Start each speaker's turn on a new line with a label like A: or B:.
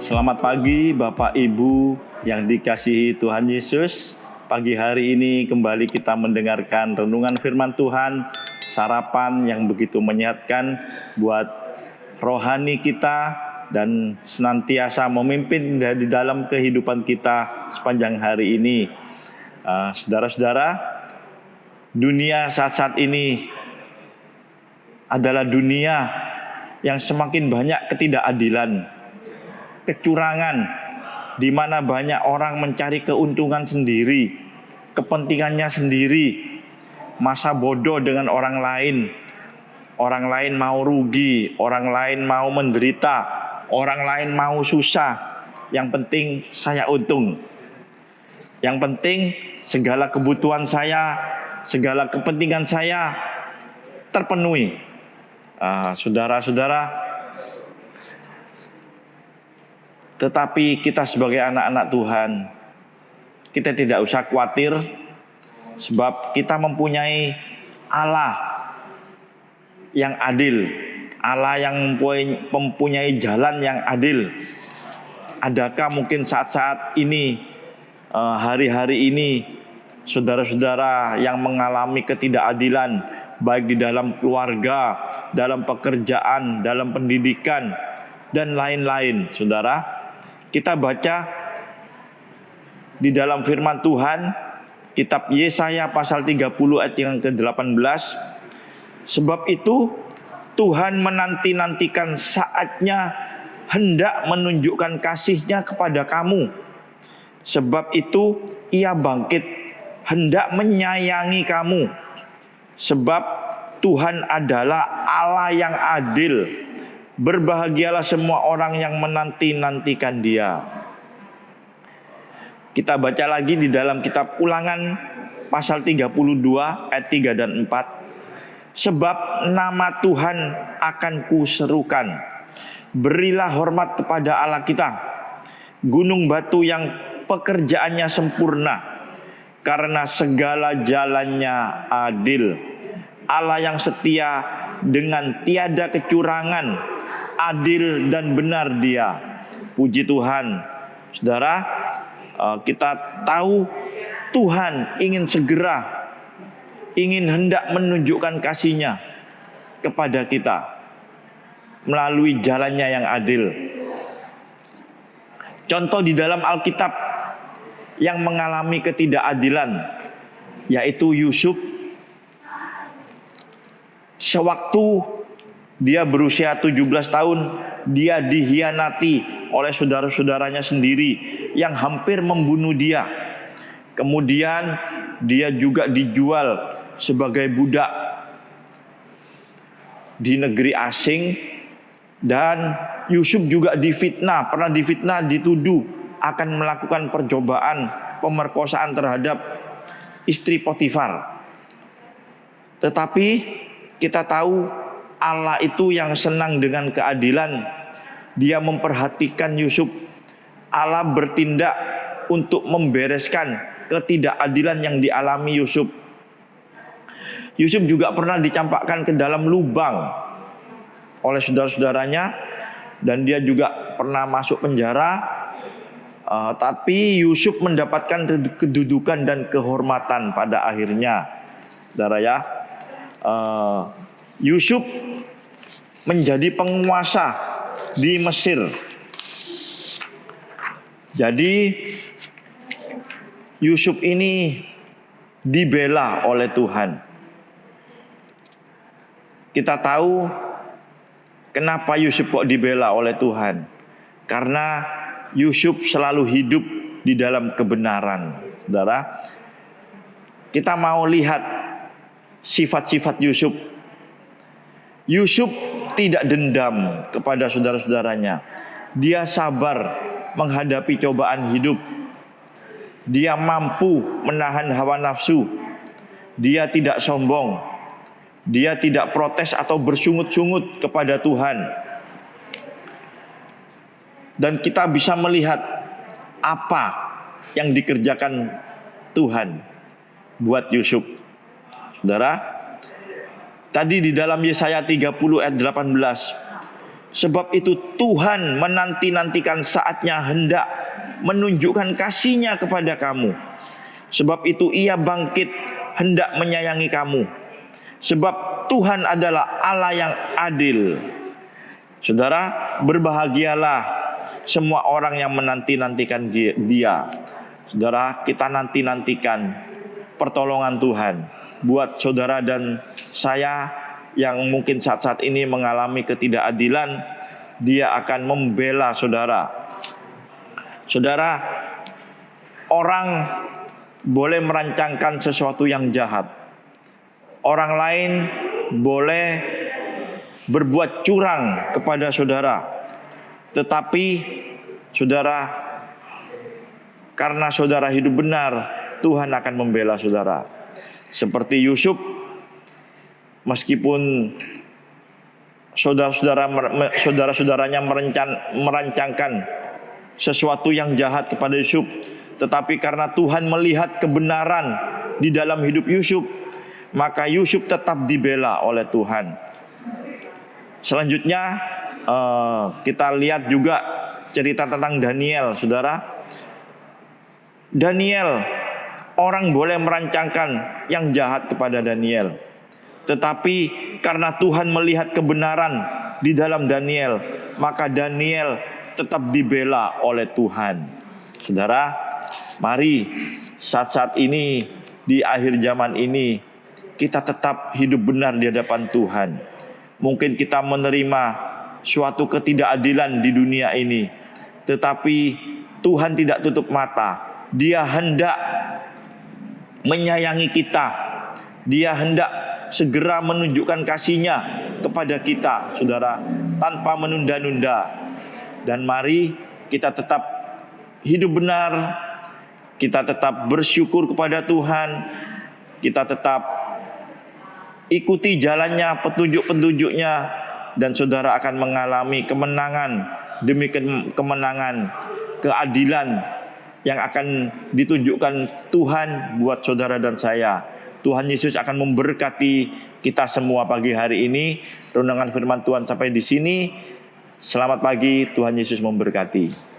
A: Selamat pagi Bapak Ibu yang dikasihi Tuhan Yesus. Pagi hari ini kembali kita mendengarkan renungan firman Tuhan, sarapan yang begitu menyehatkan buat rohani kita dan senantiasa memimpin di dalam kehidupan kita sepanjang hari ini. Saudara-saudara, dunia saat-saat ini adalah dunia yang semakin banyak ketidakadilan, kecurangan, di mana banyak orang mencari keuntungan sendiri, kepentingannya sendiri, masa bodoh dengan orang lain mau rugi, orang lain mau menderita, orang lain mau susah. Yang penting saya untung, yang penting segala kebutuhan saya, segala kepentingan saya terpenuhi. Saudara-saudara, tetapi kita sebagai anak-anak Tuhan, kita tidak usah khawatir, sebab kita mempunyai Allah yang adil, Allah yang mempunyai jalan yang adil. Adakah mungkin saat-saat ini, hari-hari ini, saudara-saudara yang mengalami ketidakadilan, baik di dalam keluarga, dalam pekerjaan, dalam pendidikan, dan lain-lain, saudara? Kita baca di dalam firman Tuhan, kitab Yesaya pasal 30 ayat yang ke-18. Sebab itu Tuhan menanti-nantikan saatnya hendak menunjukkan kasih-Nya kepada kamu. Sebab itu Ia bangkit hendak menyayangi kamu. Sebab Tuhan adalah Allah yang adil. Berbahagialah semua orang yang menanti-nantikan Dia. Kita baca lagi di dalam kitab Ulangan pasal 32 ayat 3 dan 4. Sebab nama Tuhan akan kuserukan. Berilah hormat kepada Allah kita, gunung batu yang pekerjaannya sempurna, karena segala jalannya adil. Allah yang setia dengan tiada kecurangan, adil dan benar Dia. Puji Tuhan. Saudara, kita tahu Tuhan ingin hendak menunjukkan kasih-Nya kepada kita melalui jalannya yang adil. Contoh di dalam Alkitab yang mengalami ketidakadilan, yaitu Yusuf. Sewaktu dia berusia 17 tahun, dia dihianati oleh saudara-saudaranya sendiri yang hampir membunuh dia. Kemudian dia juga dijual sebagai budak di negeri asing. Dan Yusuf juga pernah difitnah, dituduh akan melakukan percobaan pemerkosaan terhadap istri Potifar. Tetapi kita tahu Allah itu yang senang dengan keadilan. Dia memperhatikan Yusuf. Allah bertindak untuk membereskan ketidakadilan yang dialami Yusuf. Yusuf juga pernah dicampakkan ke dalam lubang oleh saudara-saudaranya, dan dia juga pernah masuk penjara. Tapi Yusuf mendapatkan kedudukan dan kehormatan pada akhirnya, saudara ya. Yusuf menjadi penguasa di Mesir. Jadi Yusuf ini dibela oleh Tuhan. Kita tahu kenapa Yusuf kok dibela oleh Tuhan? Karena Yusuf selalu hidup di dalam kebenaran. Saudara, kita mau lihat sifat-sifat Yusuf. Yusuf tidak dendam kepada saudara-saudaranya. Dia sabar menghadapi cobaan hidup. Dia mampu menahan hawa nafsu. Dia tidak sombong. Dia tidak protes atau bersungut-sungut kepada Tuhan. Dan kita bisa melihat apa yang dikerjakan Tuhan buat Yusuf. Saudara, tadi di dalam Yesaya 30 ayat 18. Sebab itu Tuhan menanti-nantikan saatnya hendak menunjukkan kasih-Nya kepada kamu. Sebab itu Ia bangkit hendak menyayangi kamu. Sebab Tuhan adalah Allah yang adil. Saudara, berbahagialah semua orang yang menanti-nantikan Dia. Saudara, kita nanti-nantikan pertolongan Tuhan buat saudara dan saya yang mungkin saat-saat ini mengalami ketidakadilan. Dia akan membela saudara. Saudara, orang boleh merancangkan sesuatu yang jahat. Orang lain boleh berbuat curang kepada saudara. Tetapi saudara, karena saudara hidup benar, Tuhan akan membela saudara. Seperti Yusuf, meskipun saudara-saudaranya merancangkan sesuatu yang jahat kepada Yusuf, tetapi karena Tuhan melihat kebenaran di dalam hidup Yusuf, maka Yusuf tetap dibela oleh Tuhan. Selanjutnya kita lihat juga cerita tentang Daniel, saudara. Daniel, orang boleh merancangkan yang jahat kepada Daniel, tetapi karena Tuhan melihat kebenaran di dalam Daniel, maka Daniel tetap dibela oleh Tuhan. Saudara, mari saat-saat ini, di akhir zaman ini, kita tetap hidup benar di hadapan Tuhan. Mungkin kita menerima suatu ketidakadilan di dunia ini, tetapi Tuhan tidak tutup mata. Dia hendak menyayangi kita. Dia hendak segera menunjukkan kasih-Nya kepada kita, saudara, tanpa menunda-nunda. Dan mari kita tetap hidup benar, kita tetap bersyukur kepada Tuhan, kita tetap ikuti jalannya, petunjuk-petunjuknya, dan saudara akan mengalami kemenangan demi kemenangan, keadilan yang akan ditunjukkan Tuhan buat saudara dan saya. Tuhan Yesus akan memberkati kita semua pagi hari ini. Renungan firman Tuhan sampai di sini. Selamat pagi, Tuhan Yesus memberkati.